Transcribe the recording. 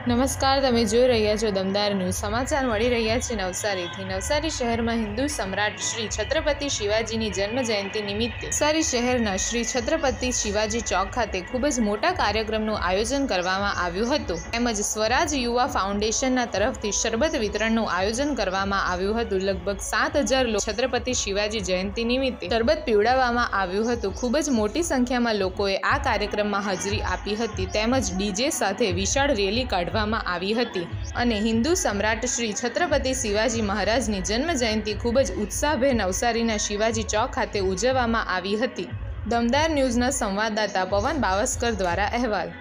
નમસ્કાર, તમે જોઈ રહ્યા છો દમદાર ન્યૂઝ. સમાચાર મળી રહ્યા છે નવસારીથી. નવસારી શહેરમાં હિન્દુ સમ્રાટ શ્રી છત્રપતિ શિવાજીની જન્મજયંતિ નિમિત્તે નવસારી શહેરના શ્રી છત્રપતિ શિવાજી ચોક ખાતે ખૂબ જ મોટા કાર્યક્રમનું આયોજન કરવામાં આવ્યું હતું. તેમજ સ્વરાજ યુવા ફાઉન્ડેશનના તરફથી શરબત વિતરણનું આયોજન કરવામાં આવ્યું હતું. લગભગ 7,000 લોકો છત્રપતિ શિવાજી જયંતિ નિમિત્તે શરબત પીવડાવવામાં આવ્યું હતું. ખૂબ જ મોટી સંખ્યામાં લોકોએ આ કાર્યક્રમમાં હાજરી આપી હતી. તેમજ ડીજે સાથે વિશાળ રેલી કાઢવામાં આવી હતી અને હિન્દુ સમ્રાટ શ્રી છત્રપતિ શિવાજી મહારાજની જન્મજયંતિ ખૂબ જ ઉત્સાહભેર નવસારીના શિવાજી ચોક ખાતે ઉજવવામાં આવી હતી. દમદાર ન્યૂઝના સંવાદદાતા પવન બાવસ્કર દ્વારા અહેવાલ.